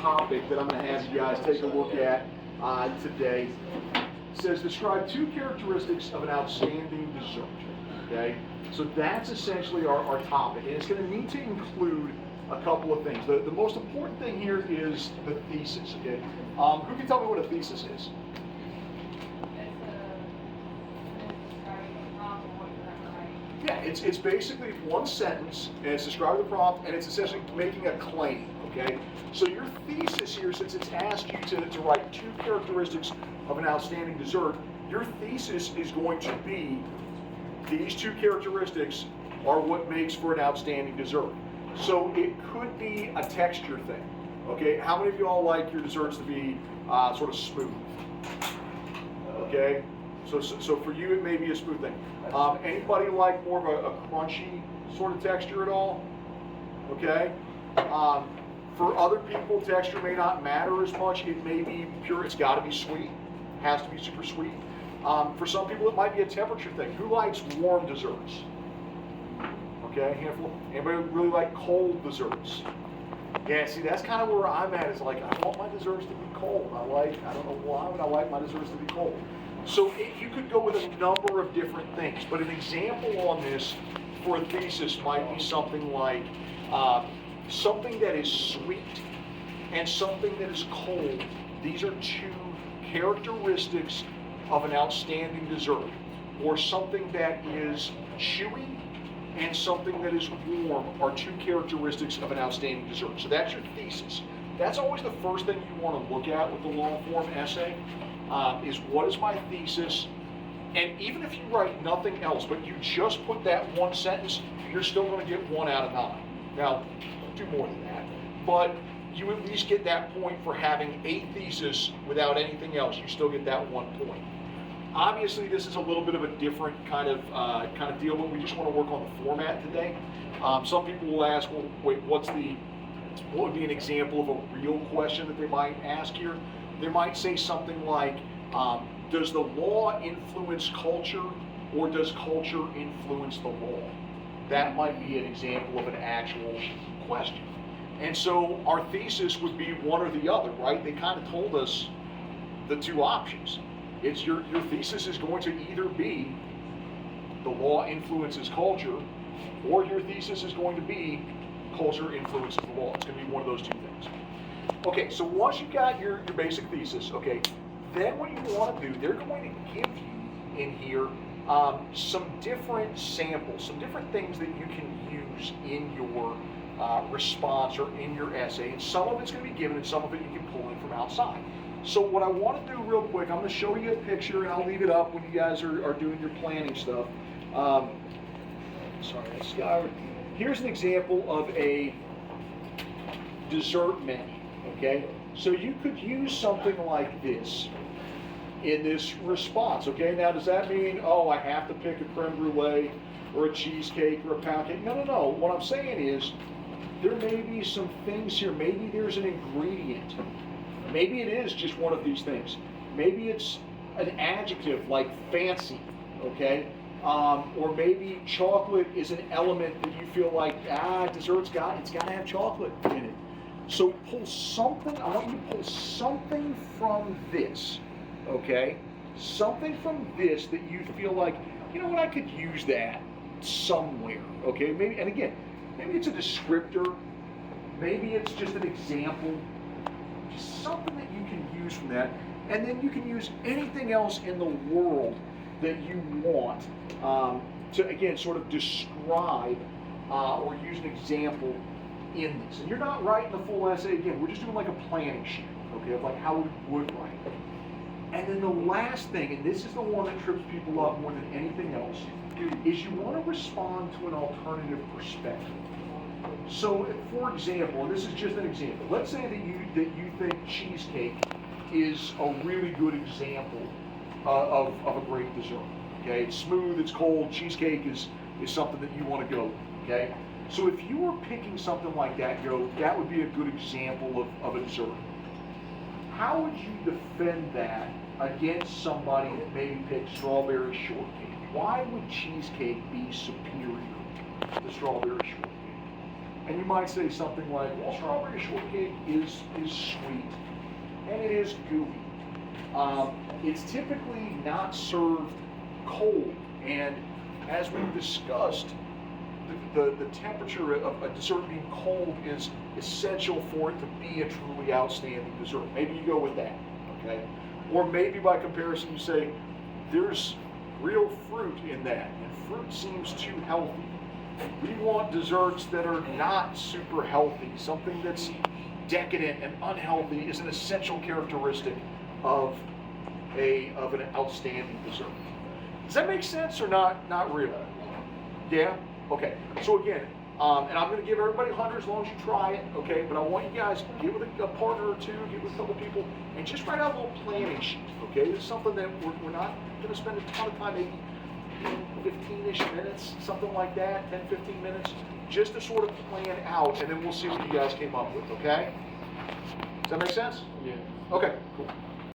topic that I'm going to have you guys take a look at today says describe 2 characteristics of an outstanding dessert. Okay, so that's essentially our topic, and it's going to need to include a couple of things. The most important thing here is the thesis. Okay, who can tell me what a thesis is? Yeah, it's basically one sentence, and it's describing the prompt, and it's essentially making a claim, okay? So your thesis here, since it's asked you to write 2 characteristics of an outstanding dessert, your thesis is going to be these 2 characteristics are what makes for an outstanding dessert. So it could be a texture thing, okay? How many of you all like your desserts to be sort of smooth? Okay? So for you, it may be a smooth thing. Anybody like more of a crunchy sort of texture at all? Okay. For other people, texture may not matter as much. It may be pure. It's got to be sweet. Has to be super sweet. For some people, it might be a temperature thing. Who likes warm desserts? Okay, handful. Anybody really like cold desserts? Yeah, see, that's kind of where I'm at. It's like, I want my desserts to be cold. I don't know why, but I like my desserts to be cold. So you could go with a number of different things, but an example on this for a thesis might be something like something that is sweet and something that is cold. These are 2 characteristics of an outstanding dessert. Or something that is chewy and something that is warm are 2 characteristics of an outstanding dessert. So that's your thesis. That's always the first thing you want to look at with the long form essay. Is what is my thesis, and even if you write nothing else, but you just put that one sentence, you're still going to get 1 out of 9. Now, don't do more than that, but you at least get that point for having a thesis without anything else. You still get that 1 point. Obviously, this is a little bit of a different kind of deal, but we just want to work on the format today. Some people will ask, well, wait, what would be an example of a real question that they might ask here? They might say something like, does the law influence culture, or does culture influence the law? That might be an example of an actual question. And so our thesis would be one or the other, right? They kind of told us the 2 options. It's your thesis is going to either be the law influences culture, or your thesis is going to be culture influences the law. It's going to be one of those 2 things. Okay, so once you've got your basic thesis, okay, then what you want to do, they're going to give you in here some different samples, some different things that you can use in your response or in your essay. And some of it's going to be given and some of it you can pull in from outside. So what I want to do real quick, I'm going to show you a picture and I'll leave it up when you guys are doing your planning stuff. Here's an example of a dessert menu. Okay, so you could use something like this in this response. Okay, now does that mean, oh, I have to pick a creme brulee or a cheesecake or a pound cake? No. What I'm saying is there may be some things here. Maybe there's an ingredient. Maybe it is just one of these things. Maybe it's an adjective like fancy. Okay, or maybe chocolate is an element that you feel like dessert's got to have chocolate in it. So pull something, I want you to pull something from this, okay? Something from this that you feel like, you know what, I could use that somewhere, okay? Maybe, and again, maybe it's a descriptor, maybe it's just an example, just something that you can use from that, and then you can use anything else in the world that you want to, again, sort of describe or use an example in this. And you're not writing the full essay again, we're just doing like a planning sheet, okay, of like how we would write it. And then the last thing, and this is the one that trips people up more than anything else, is you want to respond to an alternative perspective. So, for example, and this is just an example, let's say that you think cheesecake is a really good example of a great dessert. Okay, it's smooth, it's cold, cheesecake is something that you want to go with, okay? So if you were picking something like that, that would be a good example of a dessert. How would you defend that against somebody that maybe picked strawberry shortcake? Why would cheesecake be superior to strawberry shortcake? And you might say something like, well, strawberry shortcake is sweet, and it is gooey. It's typically not served cold, and as we've discussed, the temperature of a dessert being cold is essential for it to be a truly outstanding dessert. Maybe you go with that, okay? Or maybe by comparison you say, there's real fruit in that, and fruit seems too healthy. We want desserts that are not super healthy. Something that's decadent and unhealthy is an essential characteristic of an outstanding dessert. Does that make sense or not? Not really. Yeah? Okay. So again, and I'm going to give everybody 100 as long as you try it, okay? But I want you guys to get with a partner or two, get with a couple people, and just write out a little planning sheet, okay? This is something that we're not going to spend a ton of time, maybe 15-ish minutes, something like that, 10, 15 minutes, just to sort of plan out, and then we'll see what you guys came up with, okay? Does that make sense? Yeah. Okay, cool.